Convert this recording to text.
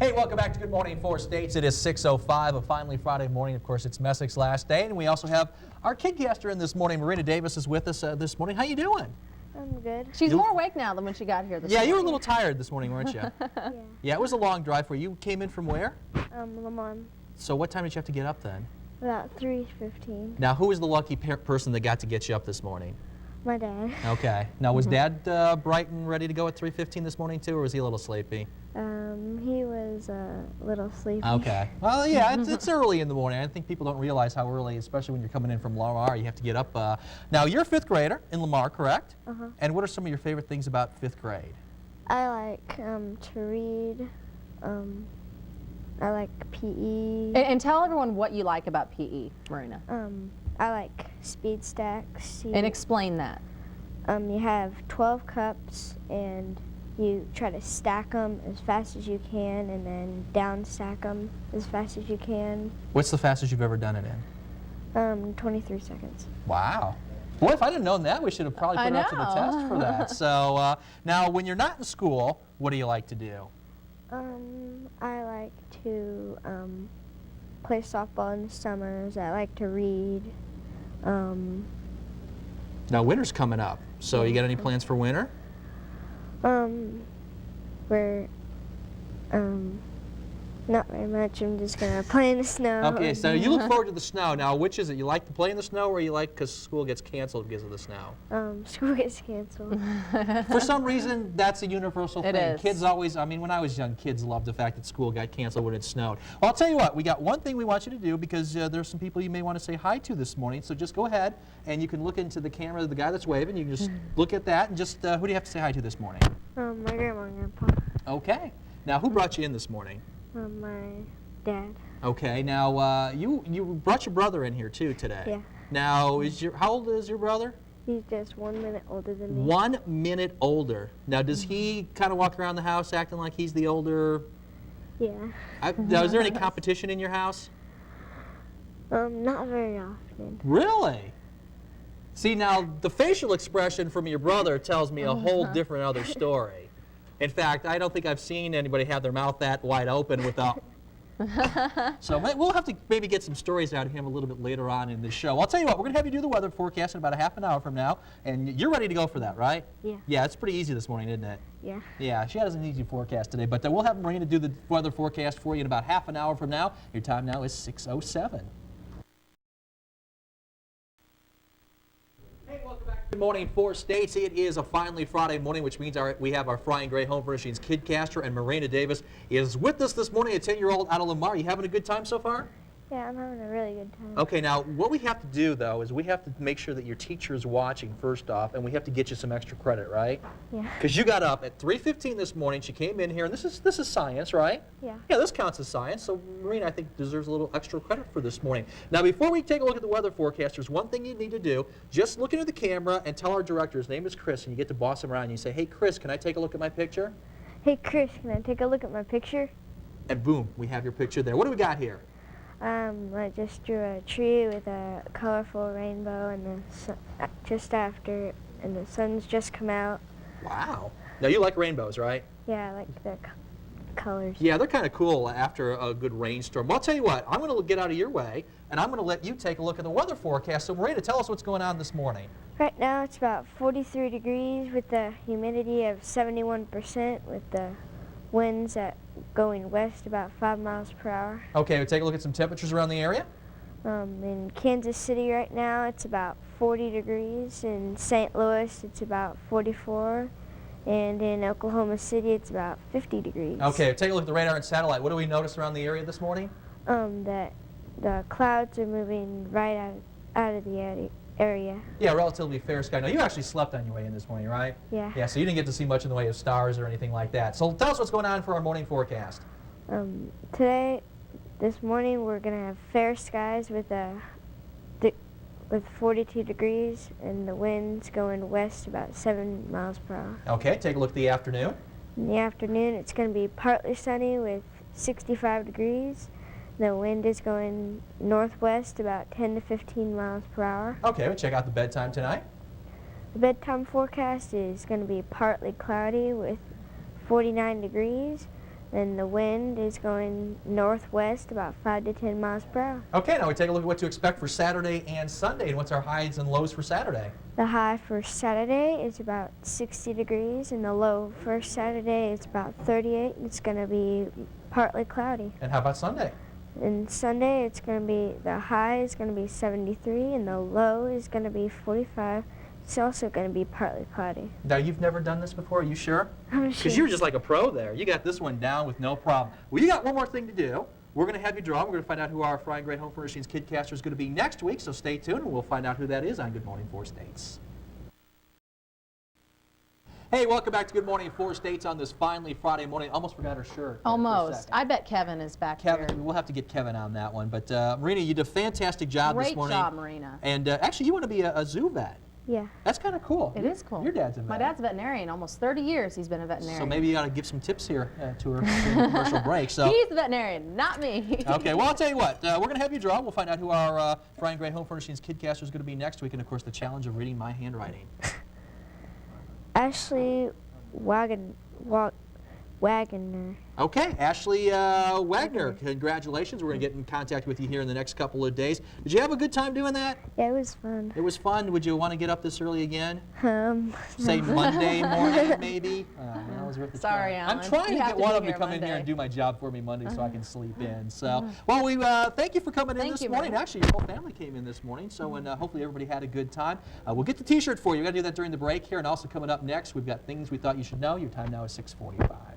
Hey, welcome back to Good Morning Four States. It is 6:05, a finally Friday morning. Of course, it's Messick's last day, and we also have our kidcaster in this morning. Marina Davis is with us this morning. How you doing? I'm good. She's more awake now than when she got here this morning. Yeah, you were a little tired this morning, weren't you? Yeah, it was a long drive for you. You came in from where? Lamont. So what time did you have to get up then? About 3:15. Now, who was the lucky person that got to get you up this morning? My dad. Okay. Now, was Dad bright and ready to go at 3:15 this morning too, or was he a little sleepy? He was a little sleepy. Okay. Well, yeah, it's early in the morning. I think people don't realize how early, especially when you're coming in from Lamar, you have to get up. Now, you're a fifth grader in Lamar, correct? Uh-huh. And what are some of your favorite things about fifth grade? I like to read. I like PE. And tell everyone what you like about PE, Marina. I like speed stacks. And explain that. You have 12 cups and you try to stack them as fast as you can and then down stack them as fast as you can. What's the fastest you've ever done it in? 23 seconds. Wow. Boy, if I'd have known that, we should have probably put it up to the test for that. So now, when you're not in school, what do you like to do? I like to play softball in the summers. I like to read. Now, winter's coming up. So you got any plans for winter? We're not very much. I'm just gonna play in the snow. Okay, so you look forward to the snow. Now, which is it? You like to play in the snow, or you like because school gets canceled because of the snow? School gets canceled. For some reason, that's a universal thing. It is. Kids always, I mean, when I was young, kids loved the fact that school got canceled when it snowed. Well, I'll tell you what, we got one thing we want you to do because there's some people you may want to say hi to this morning. So just go ahead and you can look into the camera of the guy that's waving. You can just look at that and just, who do you have to say hi to this morning? My grandma and grandpa. Okay. Now, who brought you in this morning? My dad. Okay. Now, you brought your brother in here too today. Yeah. Now, how old is your brother? He's just 1 minute older than me. 1 minute older. Now, does he kind of walk around the house acting like he's the older? Yeah. Now, is there any competition in your house? Not very often. Really? See, now, the facial expression from your brother tells me a whole different other story. In fact, I don't think I've seen anybody have their mouth that wide open without... So we'll have to maybe get some stories out of him a little bit later on in the show. I'll tell you what, we're going to have you do the weather forecast in about a half an hour from now, and you're ready to go for that, right? Yeah. Yeah, it's pretty easy this morning, isn't it? Yeah. Yeah, she has an easy forecast today, but we'll have Marina do the weather forecast for you in about half an hour from now. Your time now is 6:07. Hey, welcome back to Good Morning Four States. It is a finally Friday morning, which means we have our Frying Gray Home Furnishings kidcaster, and Marina Davis is with us this morning, a 10-year-old out of Lamar. You having a good time so far? Yeah, I'm having a really good time. Okay, now what we have to do though is we have to make sure that your teacher is watching first off, and we have to get you some extra credit, right? Yeah. Because you got up at 3:15 this morning. She came in here, and this is science, right? Yeah. Yeah, this counts as science. So Marina, I think, deserves a little extra credit for this morning. Now, before we take a look at the weather forecast, there's one thing you need to do. Just look into the camera and tell our director, his name is Chris, and you get to boss him around. And you say, "Hey, Chris, can I take a look at my picture?" Hey, Chris, can I take a look at my picture? And boom, we have your picture there. What do we got here? I just drew a tree with a colorful rainbow and just after, and the sun's just come out. Wow. Now, you like rainbows, right? Yeah, I like the colors. Yeah, they're kind of cool after a good rainstorm. Well, I'll tell you what, I'm going to get out of your way, and I'm going to let you take a look at the weather forecast. So, Marina, tell us what's going on this morning. Right now it's about 43 degrees with the humidity of 71% with the winds going west about 5 miles per hour. Okay, we'll take a look at some temperatures around the area. In Kansas City right now it's about 40 degrees. In St. Louis it's about 44. And in Oklahoma City it's about 50 degrees. Okay, take a look at the radar and satellite. What do we notice around the area this morning? That the clouds are moving right out of the area. Yeah, relatively fair sky. Now, you actually slept on your way in this morning, right? Yeah. Yeah, so you didn't get to see much in the way of stars or anything like that. So tell us what's going on for our morning forecast. This morning we're going to have fair skies with 42 degrees and the winds going west about 7 miles per hour. Okay, take a look at the afternoon. In the afternoon it's going to be partly sunny with 65 degrees. The wind is going northwest about 10 to 15 miles per hour. Okay, we'll check out the bedtime tonight. The bedtime forecast is going to be partly cloudy with 49 degrees. and the wind is going northwest about 5 to 10 miles per hour. Okay, now we take a look at what to expect for Saturday and Sunday, and what's our highs and lows for Saturday? The high for Saturday is about 60 degrees, and the low for Saturday is about 38, and it's going to be partly cloudy. And how about Sunday? And Sunday, it's going to be, the high is going to be 73, and the low is going to be 45. It's also going to be partly cloudy. Now, you've never done this before, are you sure? I'm Because sure. you were just like a pro there. You got this one down with no problem. Well, you got one more thing to do. We're going to have you draw. We're going to find out who our Frying Great Home Furnishings Kidcaster is going to be next week, so stay tuned, and we'll find out who that is on Good Morning Four States. Hey, welcome back to Good Morning Four States on this finally Friday morning. Almost forgot her shirt. there for a Almost. second. I bet Kevin is back Kevin, here. we'll have to get Kevin on that one. But Marina, you did a fantastic job this Great morning. job, Marina. And actually, you want to be a zoo vet. Yeah. That's kind of cool. It is cool. Your dad's a vet. My dad's a veterinarian. Almost 30 years he's been a veterinarian. So maybe you got to give some tips here to her during the commercial break. So. He's the veterinarian, not me. Okay, well, I'll tell you what. We're going to have you draw. We'll find out who our Frying Great Home Furnishings Kidcaster is going to be next week. And, of course, the challenge of reading my handwriting. Ashley Wagner. Okay, Ashley Wagner, congratulations. We're going to get in contact with you here in the next couple of days. Did you have a good time doing that? Yeah, it was fun. It was fun. Would you want to get up this early again? Say No. Monday morning, maybe? That was worth the Sorry, try. Alan. I'm trying You to have get to one be of them to here come in here and Monday. do my job for me Monday so I can sleep in. So, well, we thank you for coming in Thank this you, morning. Mary. Actually, your whole family came in this morning, so and hopefully everybody had a good time. We'll get the T-shirt for you. We've got to do that during the break here, and also coming up next, we've got things we thought you should know. Your time now is 6:45.